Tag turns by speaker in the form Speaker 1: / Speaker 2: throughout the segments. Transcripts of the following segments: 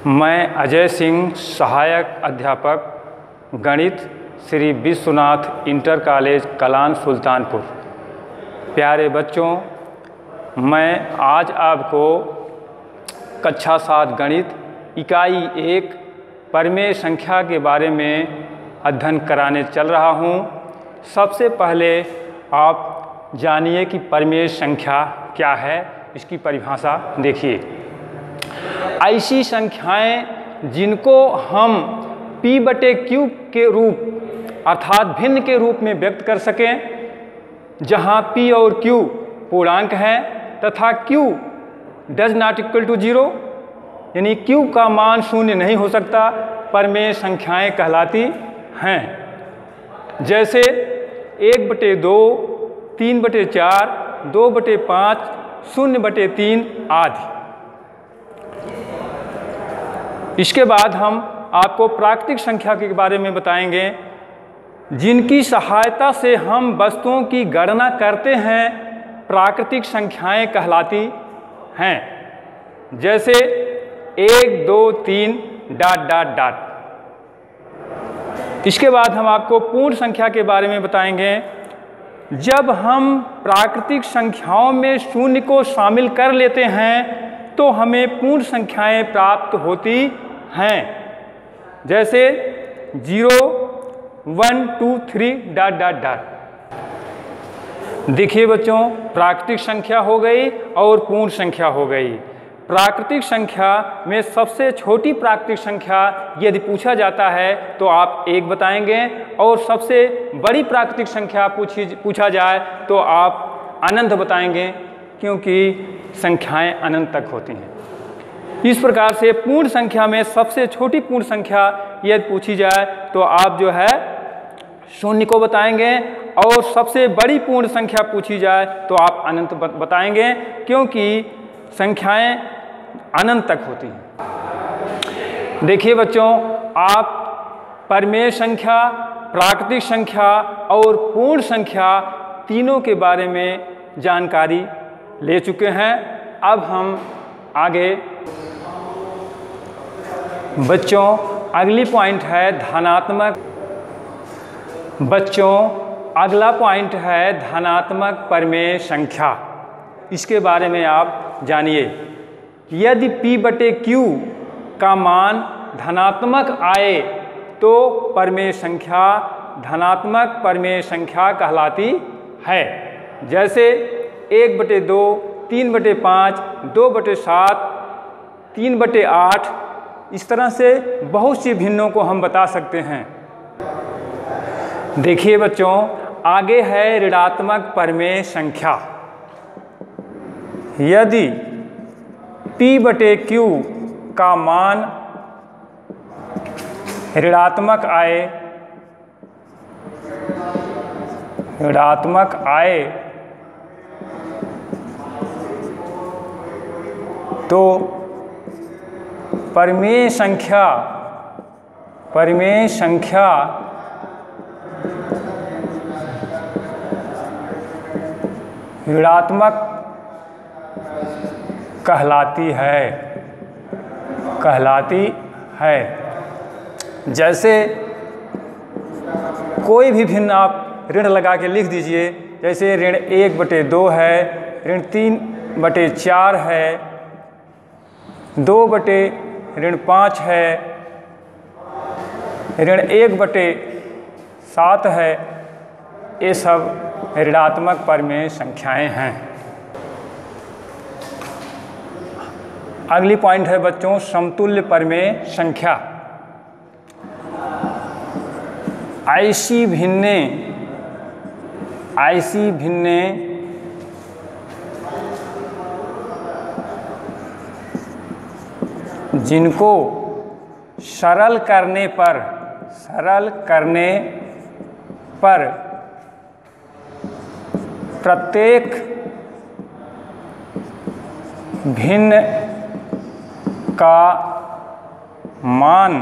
Speaker 1: मैं अजय सिंह, सहायक अध्यापक गणित, श्री विश्वनाथ इंटर कॉलेज कलान सुल्तानपुर। प्यारे बच्चों, मैं आज आपको कक्षा 7 गणित इकाई 1 परिमेय संख्या के बारे में अध्ययन कराने चल रहा हूँ। सबसे पहले आप जानिए कि परिमेय संख्या क्या है, इसकी परिभाषा देखिए। ऐसी संख्याएं जिनको हम p/q के रूप अर्थात भिन्न के रूप में व्यक्त कर सकें, जहां p और q पूर्णांक हैं तथा q does not equal to 0, यानी q का मान शून्य नहीं हो सकता, परिमेय संख्याएं कहलाती हैं। जैसे 1/2, 3/4, 2/5, 0/3 आदि। इसके बाद हम आपको प्राकृतिक संख्या के बारे में बताएंगे, जिनकी सहायता से हम वस्तुओं की गणना करते हैं, प्राकृतिक संख्याएं कहलाती हैं। जैसे 1, 2, 3 ... इसके बाद हम आपको पूर्ण संख्या के बारे में बताएंगे। जब हम प्राकृतिक संख्याओं में शून्य को शामिल कर लेते हैं तो हमें पूर्ण संख्याएं प्राप्त होती हैं। जैसे 0, 1, 2, 3 ... देखिए बच्चों, प्राकृतिक संख्या हो गई और पूर्ण संख्या हो गई। प्राकृतिक संख्या में सबसे छोटी प्राकृतिक संख्या यदि पूछा जाता है तो आप 1 बताएंगे, और सबसे बड़ी प्राकृतिक संख्या पूछा जाए तो आप अनंत बताएंगे, क्योंकि संख्याएं अनंत तक होती हैं। इस प्रकार से पूर्ण संख्या में सबसे छोटी पूर्ण संख्या यदि पूछी जाए तो आप जो है 0 को बताएंगे, और सबसे बड़ी पूर्ण संख्या पूछी जाए तो आप अनंत बताएंगे, क्योंकि संख्याएं अनंत तक होती हैं। देखिए बच्चों, आप परिमेय संख्या, प्राकृतिक संख्या और पूर्ण संख्या तीनों के बारे में जानकारी ले चुके हैं। अब हम आगे बच्चों अगली पॉइंट है धनात्मक। बच्चों अगला पॉइंट है धनात्मक परिमेय संख्या। इसके बारे में आप जानिए। यदि p/q का मान धनात्मक आए तो परिमेय संख्या धनात्मक परिमेय संख्या कहलाती है। जैसे 1/2, 3/5, 2/7, 3/8, इस तरह से बहुत सी भिन्नों को हम बता सकते हैं। देखिए बच्चों, आगे है ऋणात्मक परिमेय संख्या। यदि p/q का मान ऋणात्मक आए तो परिमेय संख्या ऋणात्मक कहलाती है। जैसे कोई भी भिन्न आप ऋण लगा के लिख दीजिए। जैसे ऋण 1/2 है, ऋण 3/4 है, 2/5 है, ऋण 1/7 है। ये सब ऋणात्मक परिमेय संख्याएं हैं। अगली पॉइंट है बच्चों समतुल्य परिमेय संख्या। ऐसी भिन्नें जिनको सरल करने पर प्रत्येक भिन्न का मान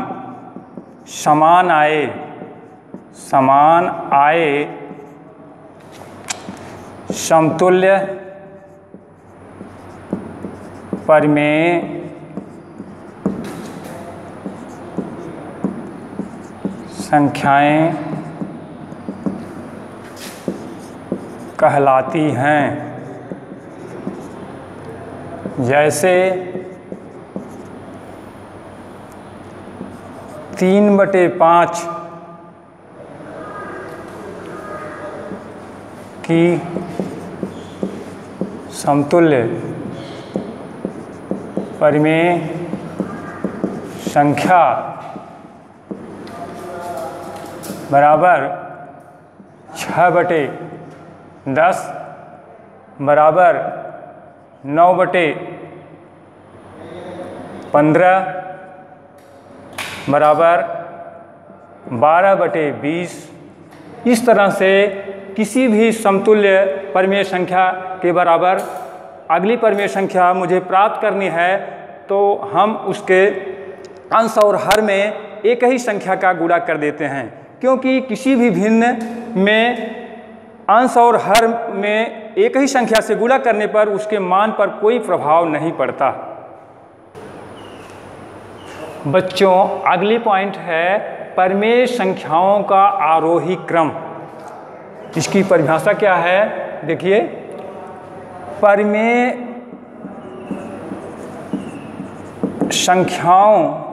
Speaker 1: समान आए समतुल्य परिमेय संख्याएं कहलाती हैं। जैसे 3/5 की समतुल्य परिमेय संख्या बराबर 6/10 बराबर 9/15 बराबर 12/20। इस तरह से किसी भी समतुल्य परिमेय संख्या के बराबर अगली परिमेय संख्या मुझे प्राप्त करनी है, तो हम उसके अंश और हर में एक ही संख्या का गुणा कर देते हैं, क्योंकि किसी भी भिन्न में अंश और हर में एक ही संख्या से गुणा करने पर उसके मान पर कोई प्रभाव नहीं पड़ता। बच्चों, अगली पॉइंट है परिमेय संख्याओं का आरोही क्रम। इसकी परिभाषा क्या है? देखिए, परिमेय संख्याओं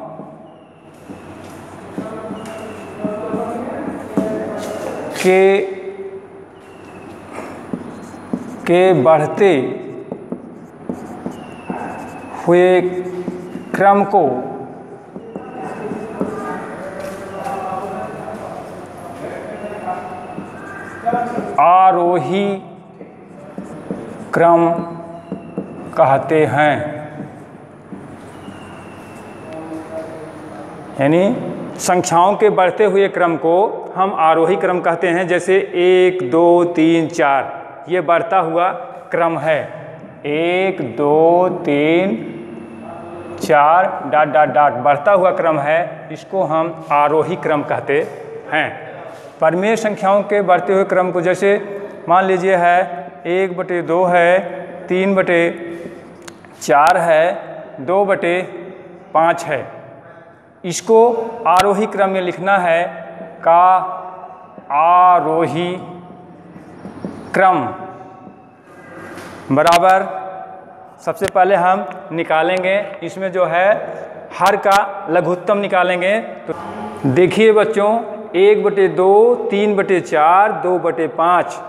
Speaker 1: के बढ़ते हुए क्रम को आरोही क्रम कहते हैं। यानी संख्याओं के बढ़ते हुए क्रम को हम आरोही क्रम कहते हैं। जैसे 1 2 3 4 ये बढ़ता हुआ क्रम है। 1 2 3 4 डॉट डॉट डॉट बढ़ता हुआ क्रम है, इसको हम आरोही क्रम कहते हैं। परिमेय संख्याओं के बढ़ते हुए क्रम को जैसे मान लीजिए है 1/2 है, 3/4 है, 2/5 है। इसको आरोही क्रम में लिखना है का आरोही क्रम बराबर, सबसे पहले हम निकालेंगे इसमें जो है हर का लघुत्तम निकालेंगे। तो देखिए बच्चों, 1/2, 3/4, 2/5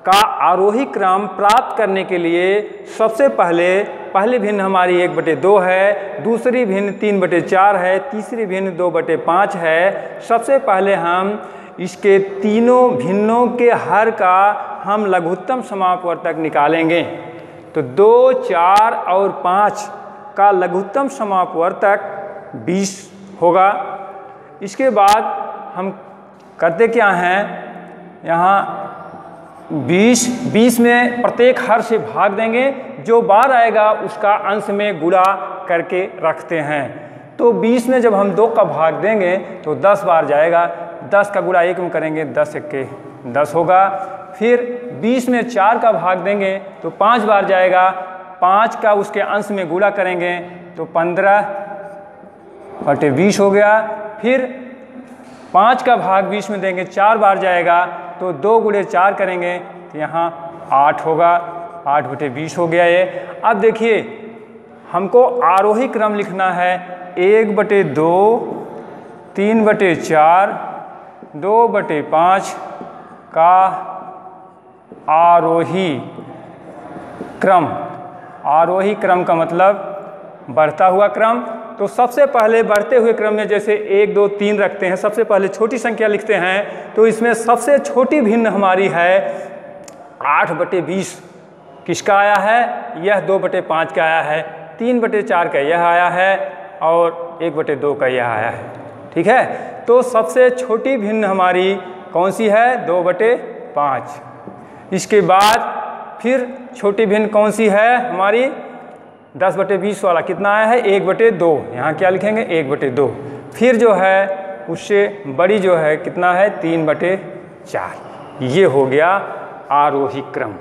Speaker 1: का आरोही क्रम प्राप्त करने के लिए सबसे पहली भिन्न हमारी 1/2 है, दूसरी भिन्न 3/4 है, तीसरी भिन्न 2/5 है। सबसे पहले हम इसके तीनों भिन्नों के हर का हम लघुत्तम समापवर्तक निकालेंगे। तो 2, 4 और 5 का लघुत्तम समापवर्तक 20 होगा। इसके बाद हम करते क्या हैं, यहाँ 20 में प्रत्येक हर से भाग देंगे, जो बार आएगा उसका अंश में गुणा करके रखते हैं। तो 20 में जब हम 2 का भाग देंगे तो 10 बार जाएगा, 10 का गुणा 1 में करेंगे, 10 × 10 होगा। फिर 20 में 4 का भाग देंगे तो 5 बार जाएगा, 5 का उसके अंश में गुणा करेंगे तो 15/20 हो गया। फिर 5 का भाग 20 में देंगे, 4 बार जाएगा, तो 2 × 4 करेंगे तो यहाँ 8 होगा, 8/20 हो गया ये। अब देखिए, हमको आरोही क्रम लिखना है 1/2, 3/4, 2/5 का आरोही क्रम। आरोही क्रम का मतलब बढ़ता हुआ क्रम। तो सबसे पहले बढ़ते हुए क्रम में जैसे 1 2 3 रखते हैं, सबसे पहले छोटी संख्या लिखते हैं। तो इसमें सबसे छोटी भिन्न हमारी है 8/20। किसका आया है? यह 2/5 का आया है, 3/4 का यह आया है और 1/2 का यह आया है। ठीक है, तो सबसे छोटी भिन्न हमारी कौन सी है? 2/5। इसके बाद फिर छोटी भिन्न कौन सी है हमारी? 10/20 वाला कितना आया है? 1/2। यहाँ क्या लिखेंगे? 1/2। फिर जो है उससे बड़ी जो है कितना है? 3/4। ये हो गया आरोही क्रम।